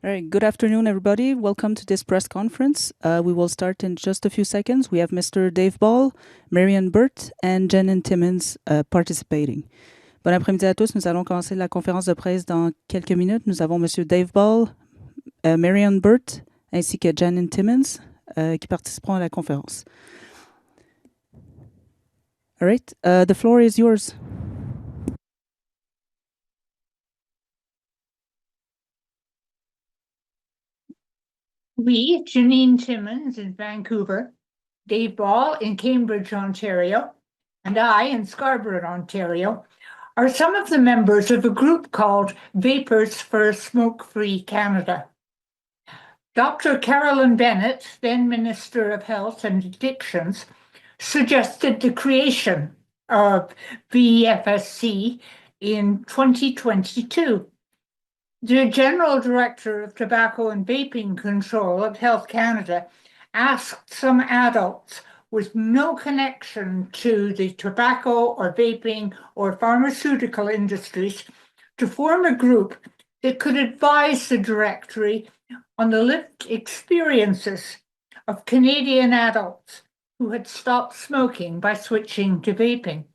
All right, good afternoon, everybody. Welcome to this press conference. We will start in just a few seconds. We have Mr. Dave Ball, Marian Burt, and Jen Timmons participating. Bon après-midi à tous. Nous allons commencer la conférence de presse dans quelques minutes. Nous avons Monsieur Dave Ball, Marian Burt, ainsi que Jen Timmons qui participeront à la conférence. All right, the floor is yours. We, Janine Timmons in Vancouver, Dave Ball in Cambridge, Ontario, and I in Scarborough, Ontario, are some of the members of a group called Vapers for a Smoke-Free Canada. Dr. Carolyn Bennett, then Minister of Health and Addictions, suggested the creation of VFSC in 2022. The General Director of Tobacco and Vaping Control of Health Canada asked some adults with no connection to the tobacco or vaping or pharmaceutical industries to form a group that could advise the directory on the lived experiences of Canadian adults who had stopped smoking by switching to vaping.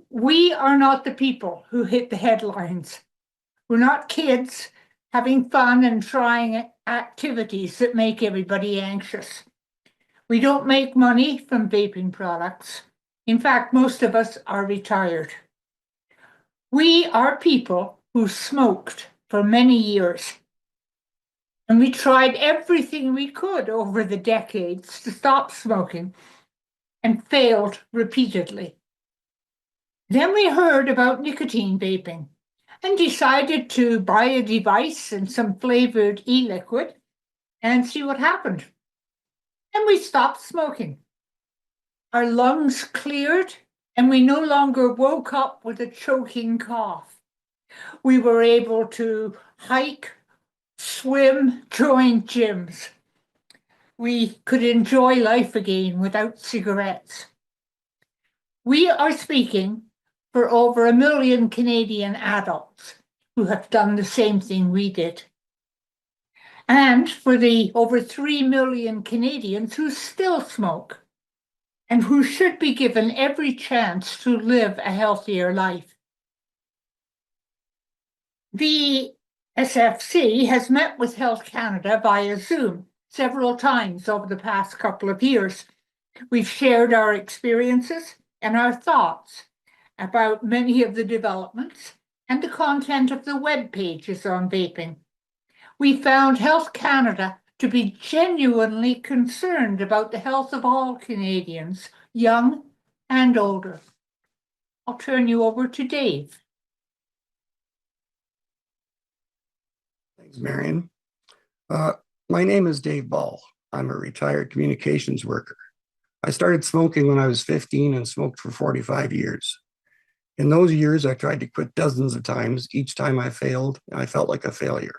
We are not the people who hit the headlines. We're not kids having fun and trying activities that make everybody anxious. We don't make money from vaping products. In fact, most of us are retired. We are people who smoked for many years. And we tried everything we could over the decades to stop smoking and failed repeatedly. Then we heard about nicotine vaping and decided to buy a device and some flavored e-liquid and see what happened. And we stopped smoking. Our lungs cleared and we no longer woke up with a choking cough. We were able to hike, swim, join gyms. We could enjoy life again without cigarettes. We are speaking for over 1 million Canadian adults who have done the same thing we did. And for the over 3 million Canadians who still smoke and who should be given every chance to live a healthier life. The SFC has met with Health Canada via Zoom several times over the past couple of years. We've shared our experiences and our thoughts about many of the developments and the content of the web pages on vaping. We found Health Canada to be genuinely concerned about the health of all Canadians, young and older. I'll turn you over to Dave. Thanks, Marian. My name is Dave Ball. I'm a retired communications worker. I started smoking when I was 15 and smoked for 45 years. In those years, I tried to quit dozens of times. Each time I failed, and I felt like a failure.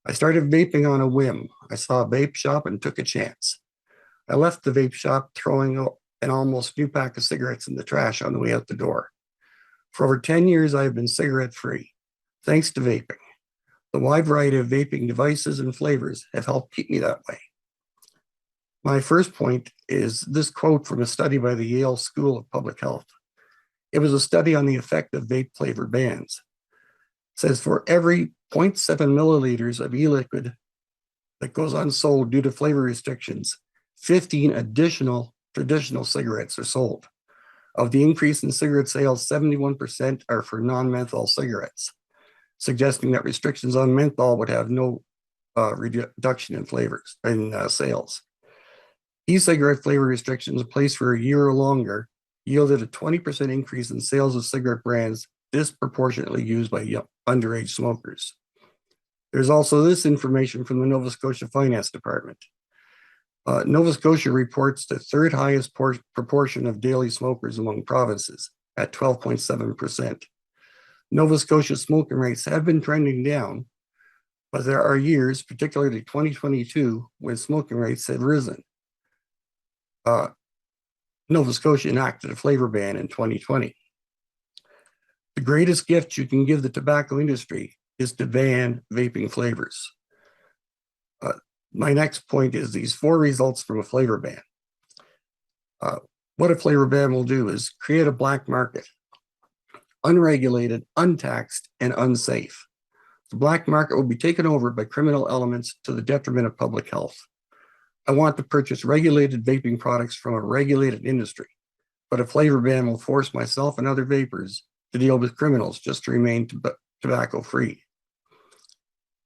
I started vaping on a whim. I saw a vape shop and took a chance. I left the vape shop throwing an almost new pack of cigarettes in the trash on the way out the door. For over 10 years, I have been cigarette-free, thanks to vaping. The wide variety of vaping devices and flavors have helped keep me that way. My first point is this quote from a study by the Yale School of Public Health. It was a study on the effect of vape flavor bans. It says for every 0.7 milliliters of e-liquid that goes unsold due to flavor restrictions, 15 additional traditional cigarettes are sold. Of the increase in cigarette sales, 71% are for non-menthol cigarettes, suggesting that restrictions on menthol would have no reduction in flavors in sales. E-cigarette flavor restrictions placed for a year or longer yielded a 20% increase in sales of cigarette brands disproportionately used by underage smokers. There's also this information from the Nova Scotia Finance Department. Nova Scotia reports the third highest proportion of daily smokers among provinces at 12.7%. Nova Scotia smoking rates have been trending down, but there are years, particularly 2022, when smoking rates have risen. Nova Scotia enacted a flavor ban in 2020. The greatest gift you can give the tobacco industry is to ban vaping flavors. My next point is these 4 results from a flavor ban. What a flavor ban will do is create a black market, unregulated, untaxed, and unsafe. The black market will be taken over by criminal elements to the detriment of public health. I want to purchase regulated vaping products from a regulated industry, but a flavor ban will force myself and other vapers to deal with criminals just to remain tobacco free.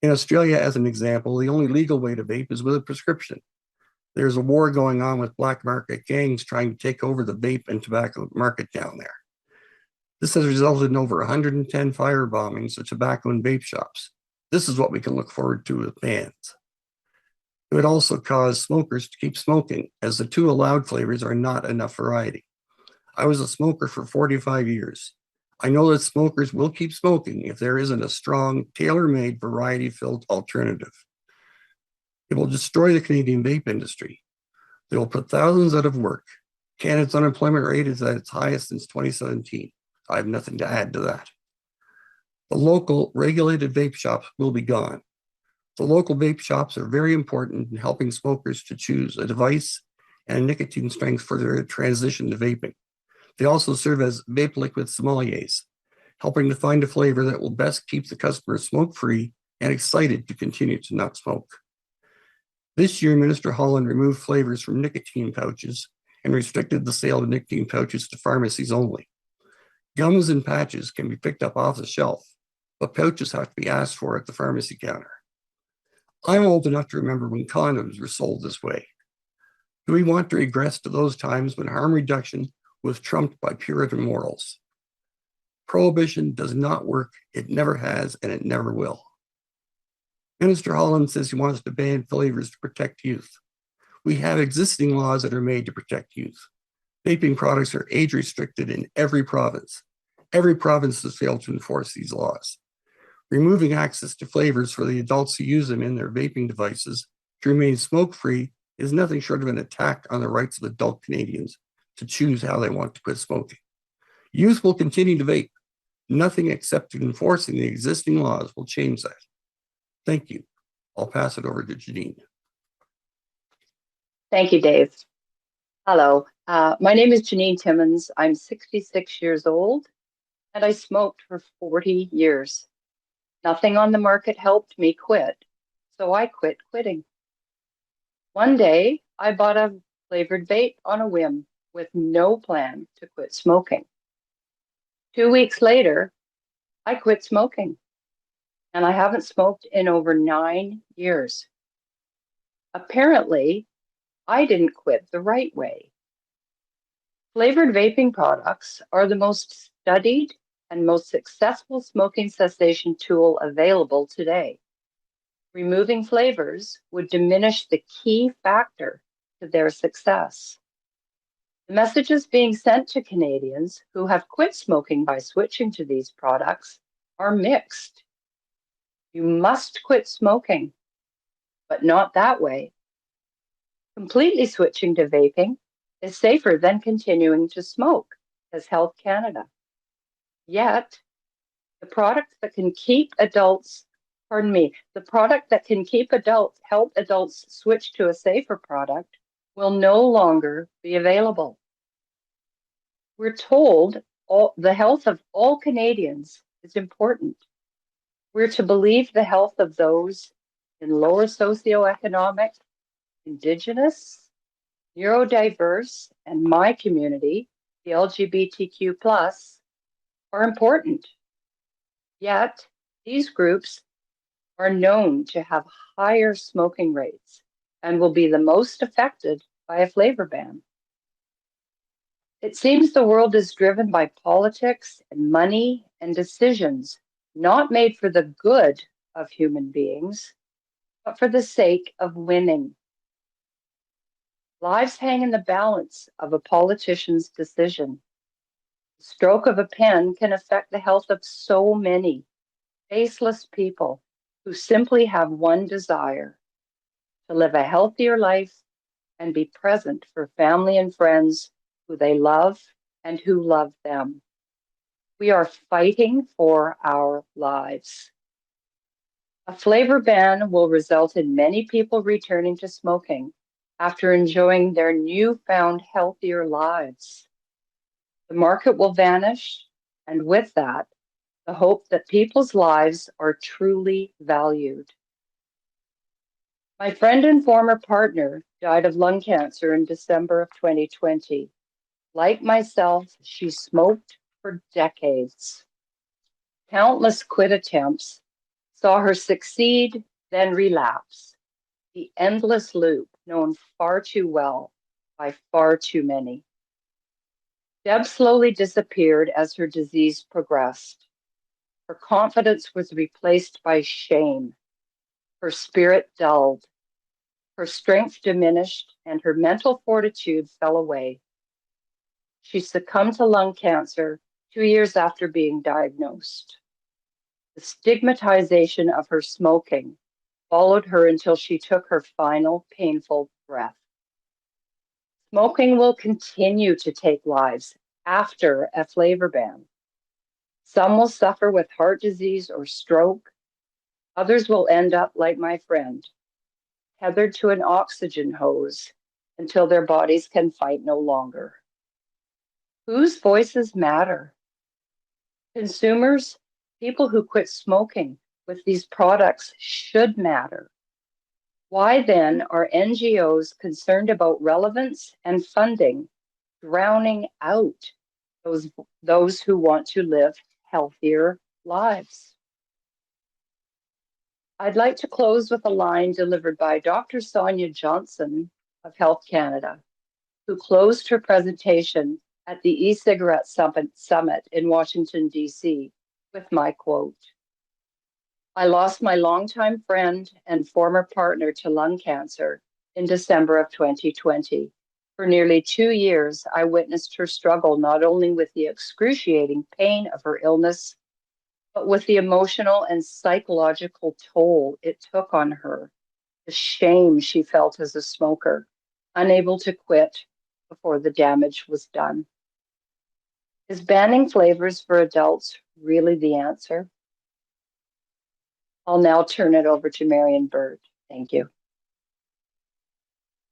In Australia, as an example, the only legal way to vape is with a prescription. There's a war going on with black market gangs trying to take over the vape and tobacco market down there. This has resulted in over 110 fire bombings of tobacco and vape shops. This is what we can look forward to with bans. It would also cause smokers to keep smoking, as the 2 allowed flavors are not enough variety. I was a smoker for 45 years. I know that smokers will keep smoking if there isn't a strong, tailor-made, variety-filled alternative. It will destroy the Canadian vape industry. It will put thousands out of work. Canada's unemployment rate is at its highest since 2017. I have nothing to add to that. The local regulated vape shops will be gone. The local vape shops are very important in helping smokers to choose a device and a nicotine strength for their transition to vaping. They also serve as vape liquid sommeliers, helping to find a flavor that will best keep the customer smoke-free and excited to continue to not smoke. This year, Minister Holland removed flavors from nicotine pouches and restricted the sale of nicotine pouches to pharmacies only. Gums and patches can be picked up off the shelf, but pouches have to be asked for at the pharmacy counter. I'm old enough to remember when condoms were sold this way. Do we want to regress to those times when harm reduction was trumped by Puritan morals? Prohibition does not work. It never has, and it never will. Minister Holland says he wants to ban flavors to protect youth. We have existing laws that are made to protect youth. Vaping products are age restricted in every province. Every province has failed to enforce these laws. Removing access to flavors for the adults who use them in their vaping devices to remain smoke-free is nothing short of an attack on the rights of adult Canadians to choose how they want to quit smoking. Youth will continue to vape. Nothing except enforcing the existing laws will change that. Thank you. I'll pass it over to Janine. Thank you, Dave. Hello, my name is Janine Timmins. I'm 66 years old, and I smoked for 40 years. Nothing on the market helped me quit, so I quit quitting. One day, I bought a flavored vape on a whim with no plan to quit smoking. 2 weeks later, I quit smoking, and I haven't smoked in over 9 years. Apparently, I didn't quit the right way. Flavored vaping products are the most studied and most successful smoking cessation tool available today. Removing flavors would diminish the key factor to their success. The messages being sent to Canadians who have quit smoking by switching to these products are mixed. You must quit smoking, but not that way. Completely switching to vaping is safer than continuing to smoke, says Health Canada. Yet, the product that can keep adults, help adults switch to a safer product will no longer be available. We're told the health of all Canadians is important. We're to believe the health of those in lower socioeconomic, Indigenous, neurodiverse, and my community, the LGBTQ+, are important. Yet, these groups are known to have higher smoking rates and will be the most affected by a flavor ban. It seems the world is driven by politics and money and decisions not made for the good of human beings, but for the sake of winning. Lives hang in the balance of a politician's decision. The stroke of a pen can affect the health of so many faceless people who simply have one desire: to live a healthier life and be present for family and friends who they love and who love them. We are fighting for our lives. A flavor ban will result in many people returning to smoking after enjoying their newfound healthier lives. The market will vanish, and with that, the hope that people's lives are truly valued. My friend and former partner died of lung cancer in December of 2020. Like myself, she smoked for decades. Countless quit attempts saw her succeed, then relapse. The endless loop known far too well by far too many. Deb slowly disappeared as her disease progressed. Her confidence was replaced by shame. Her spirit dulled. Her strength diminished, and her mental fortitude fell away. She succumbed to lung cancer 2 years after being diagnosed. The stigmatization of her smoking followed her until she took her final painful breath. Smoking will continue to take lives after a flavor ban. Some will suffer with heart disease or stroke. Others will end up like my friend, tethered to an oxygen hose until their bodies can fight no longer. Whose voices matter? Consumers, people who quit smoking with these products should matter. Why then are NGOs concerned about relevance and funding drowning out those who want to live healthier lives? I'd like to close with a line delivered by Dr. Sonia Johnson of Health Canada, who closed her presentation at the e-cigarette summit in Washington, D.C. with my quote. I lost my longtime friend and former partner to lung cancer in December of 2020. For nearly 2 years, I witnessed her struggle not only with the excruciating pain of her illness, but with the emotional and psychological toll it took on her, the shame she felt as a smoker, unable to quit before the damage was done. Is banning flavors for adults really the answer? I'll now turn it over to Marion Bird. Thank you.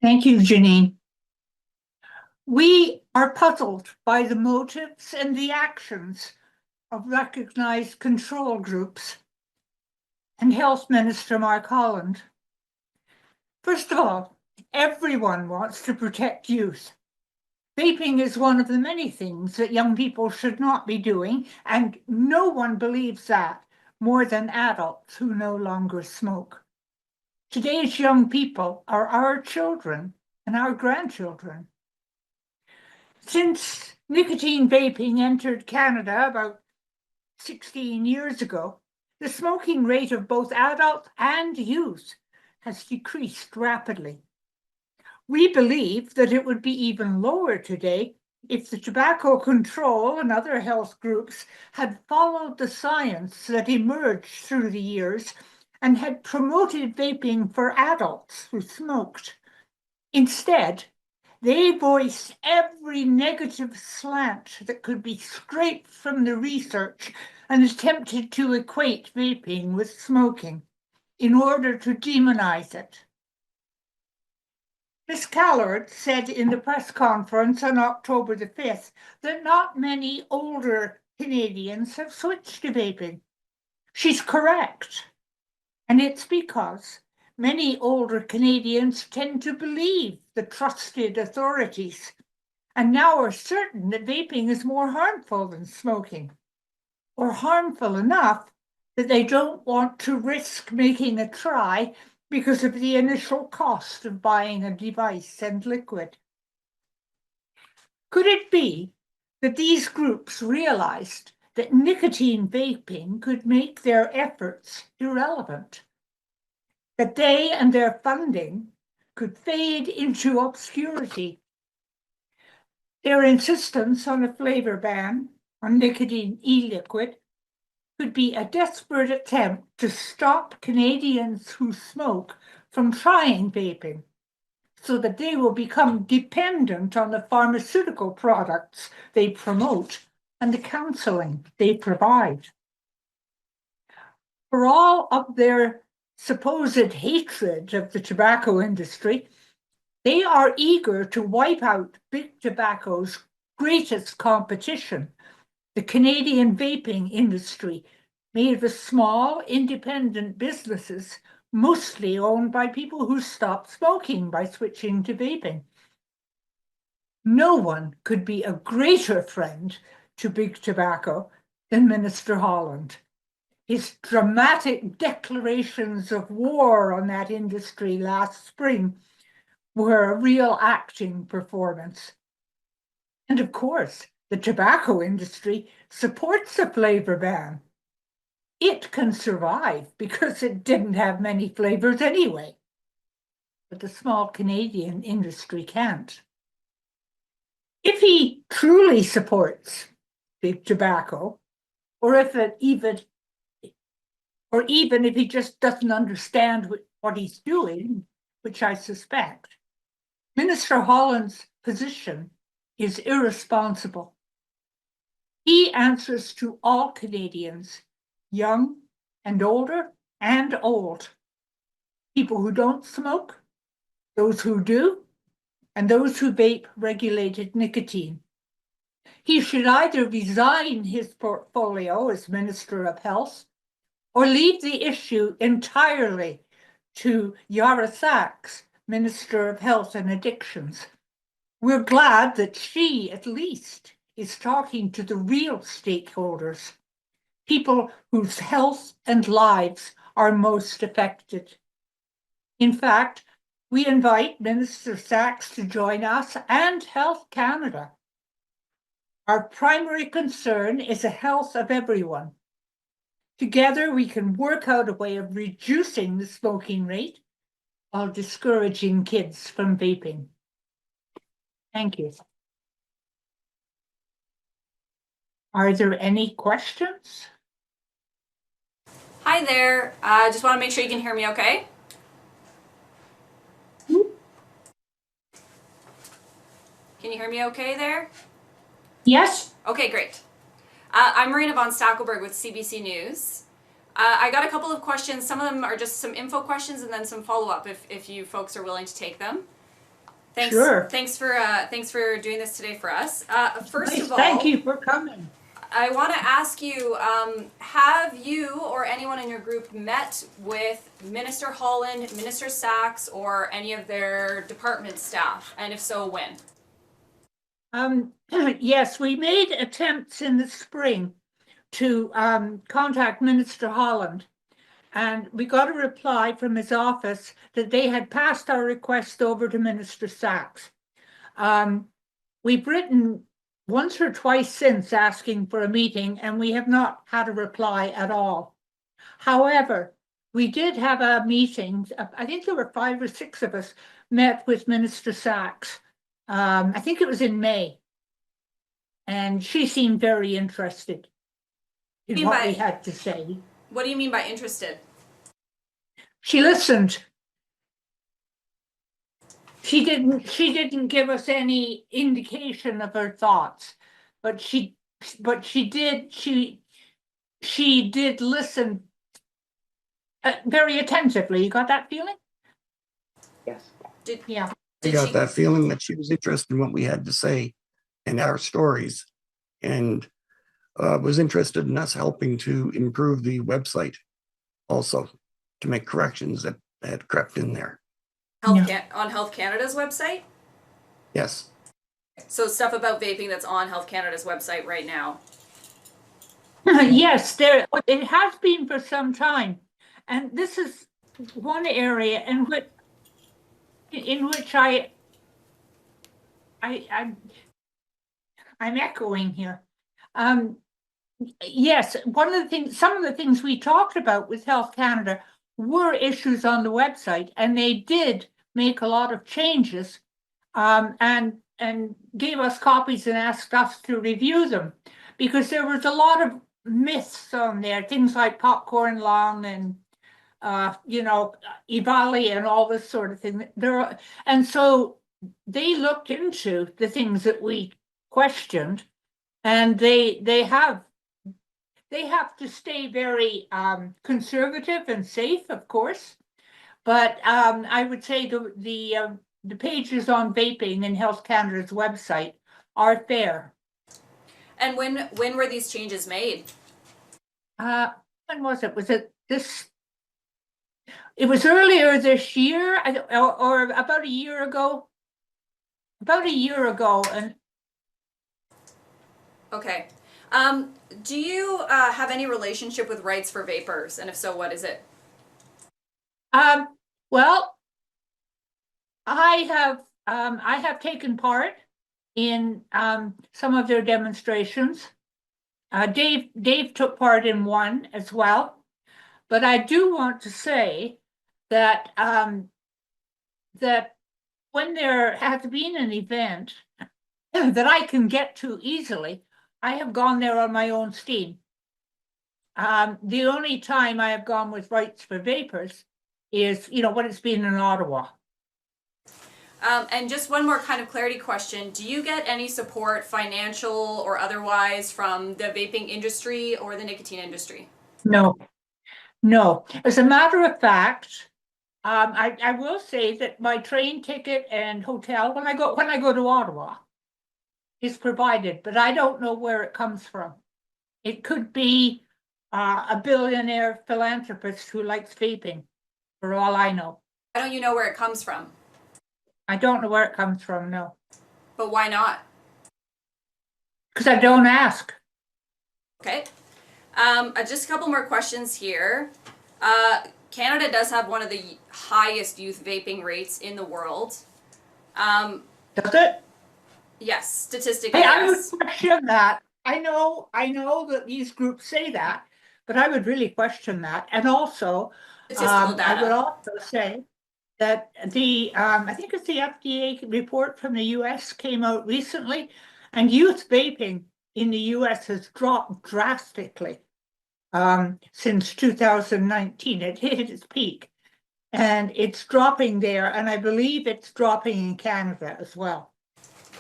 Thank you, Janine. We are puzzled by the motives and the actions of recognized control groups and Health Minister Mark Holland. First of all, everyone wants to protect youth. Vaping is one of the many things that young people should not be doing, and no one believes that more than adults who no longer smoke. Today's young people are our children and our grandchildren. Since nicotine vaping entered Canada about 16 years ago, the smoking rate of both adults and youth has decreased rapidly. We believe that it would be even lower today if the tobacco control and other health groups had followed the science that emerged through the years and had promoted vaping for adults who smoked. Instead, they voiced every negative slant that could be scraped from the research and attempted to equate vaping with smoking in order to demonize it. Ms. Callard said in the press conference on October the 5th that not many older Canadians have switched to vaping. She's correct. And it's because many older Canadians tend to believe the trusted authorities and now are certain that vaping is more harmful than smoking, or harmful enough that they don't want to risk making a try because of the initial cost of buying a device and liquid. Could it be that these groups realized that nicotine vaping could make their efforts irrelevant? That they and their funding could fade into obscurity? Their insistence on a flavor ban on nicotine e-liquid could be a desperate attempt to stop Canadians who smoke from trying vaping, so that they will become dependent on the pharmaceutical products they promote and the counseling they provide. For all of their supposed hatred of the tobacco industry, they are eager to wipe out big tobacco's greatest competition, the Canadian vaping industry, made of small, independent businesses, mostly owned by people who stopped smoking by switching to vaping. No one could be a greater friend to big tobacco than Minister Holland. His dramatic declarations of war on that industry last spring were a real acting performance. And of course, the tobacco industry supports a flavor ban. It can survive because it didn't have many flavors anyway. But the small Canadian industry can't. If he truly supports big tobacco, or even if he just doesn't understand what he's doing, which I suspect, Minister Holland's position is irresponsible. He answers to all Canadians, young and older and old, people who don't smoke, those who do, and those who vape regulated nicotine. He should either resign his portfolio as Minister of Health or leave the issue entirely to Yara Sachs, Minister of Health and Addictions. We're glad that she, at least, is talking to the real stakeholders, people whose health and lives are most affected. In fact, we invite Minister Sachs to join us and Health Canada. Our primary concern is the health of everyone. Together, we can work out a way of reducing the smoking rate while discouraging kids from vaping. Thank you. Are there any questions? Hi there. I just want to make sure you can hear me okay. Can you hear me okay there? Yes. Okay, great. I'm Marina von Stackelberg with CBC News. I got a couple of questions. Some of them are just some info questions and then some follow-up if you folks are willing to take them. Thanks. Sure. Thanks for doing this today for us. First of all, thank you for coming. I want to ask you, have you or anyone in your group met with Minister Holland, Minister Sachs, or any of their department staff? And if so, when? Yes, we made attempts in the spring to contact Minister Holland, and we got a reply from his office that they had passed our request over to Minister Sachs. We've written once or twice since asking for a meeting, and we have not had a reply at all. However, we did have a meeting. I think there were 5 or 6 of us met with Minister Sachs. I think it was in May. And she seemed very interested in what we had to say. What do you mean by interested? She listened. She didn't give us any indication of her thoughts, but she did listen very attentively. You got that feeling? Yes. Yeah. I got that feeling that she was interested in what we had to say and our stories, and was interested in us helping to improve the website also, to make corrections that had crept in there. On Health Canada's website? Yes. So stuff about vaping that's on Health Canada's website right now. Yes, it has been for some time, and this is one area in which I'm echoing here. Yes, some of the things we talked about with Health Canada were issues on the website, and they did make a lot of changes, and gave us copies and asked us to review them, because there was a lot of myths on there, things like popcorn lung and EVALI and all this sort of thing. And so they looked into the things that we questioned, and they have they have to stay very conservative and safe, of course. But I would say the pages on vaping in Health Canada's website are fair. And when were these changes made? When was it? Was it this? It was earlier this year, or about a year ago. About a year ago, and Okay. Do you have any relationship with Rights for Vapers? And if so, what is it? well, I have taken part in some of their demonstrations. Dave took part in one as well, but I do want to say that that when there has been an event that I can get to easily, I have gone there on my own steam. The only time I have gone with Rights for Vapers is, when it's been in Ottawa. And just one more kind of clarity question. Do you get any support, financial or otherwise, from the vaping industry or the nicotine industry? No. As a matter of fact, I will say that my train ticket and hotel when I go to Ottawa is provided, but I don't know where it comes from. It could be a billionaire philanthropist who likes vaping, for all I know. Why don't you know where it comes from? I don't know where it comes from, no. But why not? Because I don't ask. Okay. Just a couple more questions here. Canada does have one of the highest youth vaping rates in the world. Does it? Yes, statistically, I would yes. question that. I know that these groups say that, but I would really question that. And also, Statistical data. I would also say that I think it's the FDA report from the US came out recently, and youth vaping in the US has dropped drastically since 2019. It hit its peak, and it's dropping there, and I believe it's dropping in Canada as well.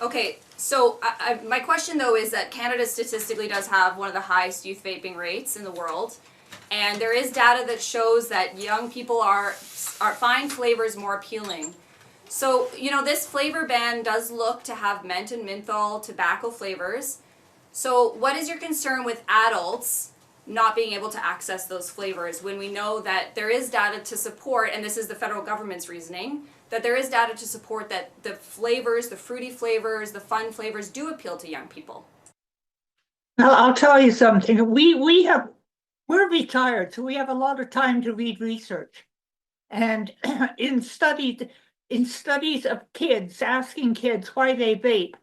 Okay, so my question though is that Canada statistically does have one of the highest youth vaping rates in the world, and there is data that shows that young people find flavors more appealing. So, this flavor ban does look to have mint and menthol tobacco flavors. So what is your concern with adults not being able to access those flavors when we know that there is data to support, and this is the federal government's reasoning, that there is data to support that the flavors, the fruity flavors, the fun flavors do appeal to young people? Well, I'll tell you something. We're retired, so we have a lot of time to read research. And in studies of kids, asking kids why they vape,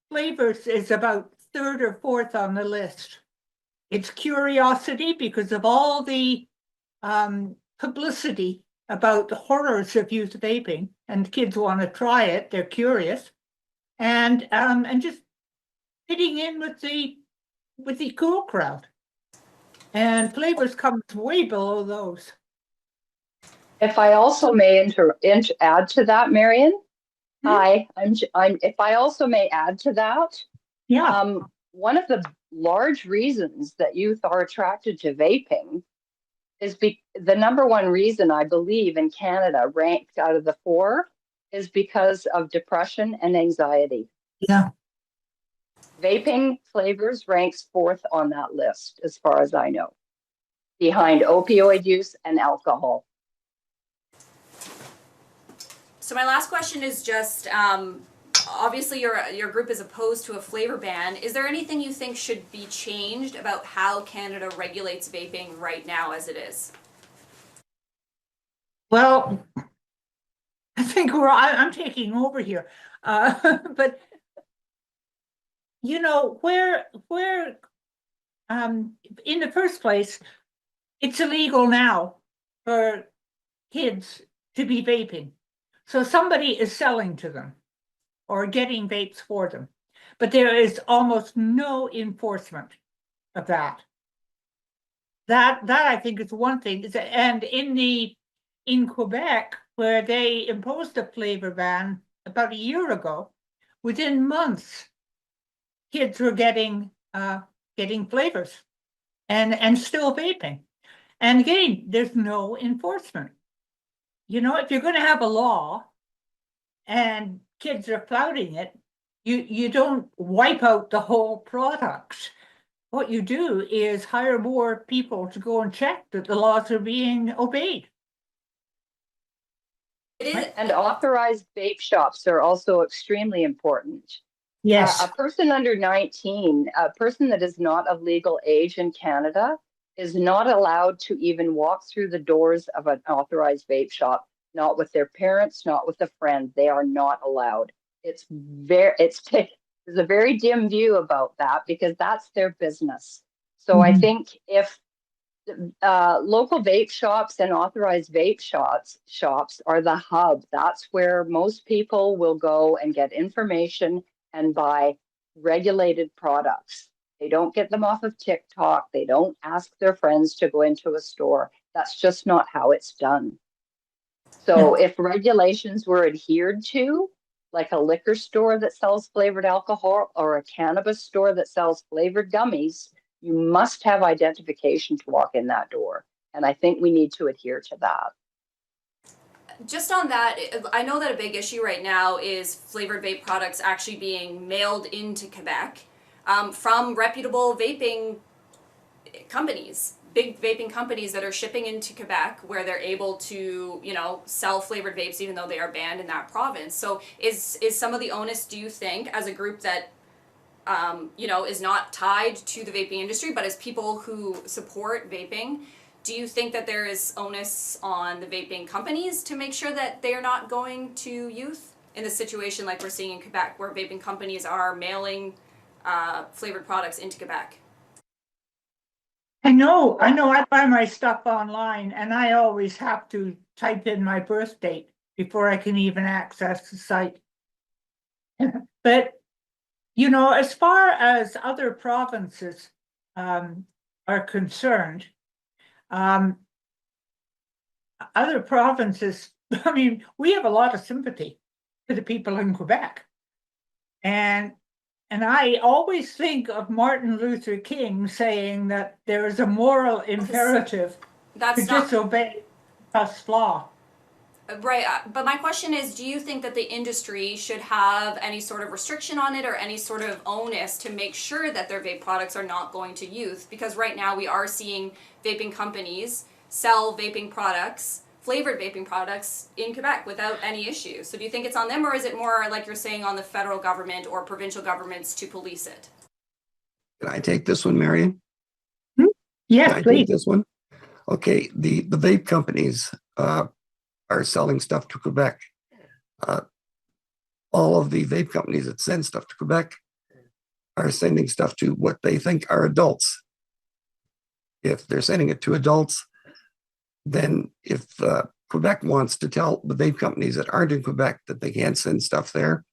flavors is about third or fourth on the list. It's curiosity because of all the publicity about the horrors of youth vaping, and kids want to try it. They're curious, and just fitting in with the cool crowd. And flavors comes way below those. If I also may add to that, Marion. Hi, if I also may add to that. Yeah. One of the large reasons that youth are attracted to vaping is the number one reason, I believe, in Canada, ranked out of the 4, is because of depression and anxiety. Yeah. Vaping flavors ranks 4th on that list, as far as I know, behind opioid use and alcohol. So my last question is just, obviously your group is opposed to a flavor ban. Is there anything you think should be changed about how Canada regulates vaping right now as it is? Well, I think I'm taking over here. But where in the first place, it's illegal now for kids to be vaping. So somebody is selling to them or getting vapes for them. But there is almost no enforcement of that. That I think is one thing. And in Quebec, where they imposed a flavor ban about a year ago, within months, kids were getting flavors. and still vaping. And again, there's no enforcement. You know, if you're going to have a law and kids are flouting it, you don't wipe out the whole products. What you do is hire more people to go and check that the laws are being obeyed. And authorized vape shops are also extremely important. Yes. A person under 19, a person that is not of legal age in Canada, is not allowed to even walk through the doors of an authorized vape shop, not with their parents, not with a friend. They are not allowed. There's a very dim view about that because that's their business. So I think if local vape shops and authorized vape shops are the hub, that's where most people will go and get information and buy regulated products. They don't get them off of TikTok. They don't ask their friends to go into a store. That's just not how it's done. So if regulations were adhered to, like a liquor store that sells flavored alcohol or a cannabis store that sells flavored gummies, you must have identification to walk in that door. And I think we need to adhere to that. Just on that, I know that a big issue right now is flavored vape products actually being mailed into Quebec from reputable vaping companies, big vaping companies that are shipping into Quebec where they're able to, you know, sell flavored vapes even though they are banned in that province. So is some of the onus, do you think, as a group that you know, is not tied to the vaping industry, but as people who support vaping, do you think that there is onus on the vaping companies to make sure that they're not going to youth in the situation like we're seeing in Quebec, where vaping companies are mailing flavored products into Quebec? I know I buy my stuff online and I always have to type in my birth date before I can even access the site. But you know, as far as other provinces are concerned, other provinces, I mean, we have a lot of sympathy for the people in Quebec. And I always think of Martin Luther King saying that there is a moral imperative to disobey past law. Right, but my question is, do you think that the industry should have any sort of restriction on it or any sort of onus to make sure that their vape products are not going to youth? Because right now we are seeing vaping companies sell vaping products, flavored vaping products in Quebec without any issue. So do you think it's on them, or is it more, like you're saying, on the federal government or provincial governments to police it? Can I take this one, Marion? Yes, Can I please. take this one? Okay, the vape companies are selling stuff to Quebec. All of the vape companies that send stuff to Quebec are sending stuff to what they think are adults. If they're sending it to adults, then if Quebec wants to tell the vape companies that aren't in Quebec that they can't send stuff there,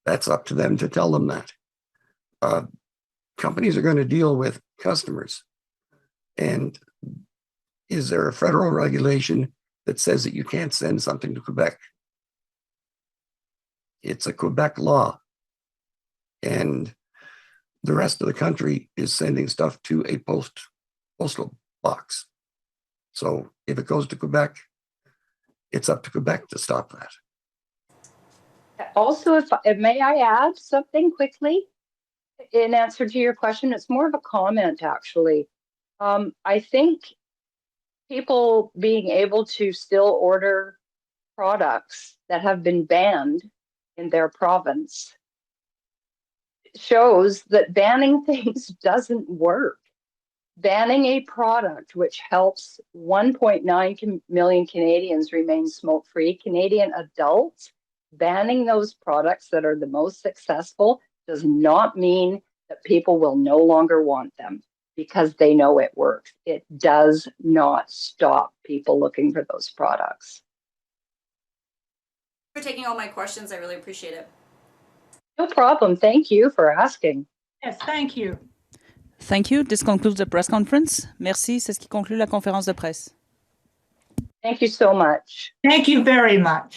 that's up to them to tell them that. Companies are going to deal with customers. And is there a federal regulation that says that you can't send something to Quebec? It's a Quebec law. And the rest of the country is sending stuff to a postal box. So if it goes to Quebec, it's up to Quebec to stop that. Also, if may I add something quickly in answer to your question? It's more of a comment, actually. I think people being able to still order products that have been banned in their province shows that banning things doesn't work. Banning a product which helps 1.9 million Canadians remain smoke-free, Canadian adults, banning those products that are the most successful does not mean that people will no longer want them, because they know it works. It does not stop people looking for those products. For taking all my questions, I really appreciate it. No problem. Thank you for asking. Yes, thank you. Thank you. This concludes the press conference. Merci. C'est ce qui conclut la conférence de presse. Thank you so much. Thank you very much.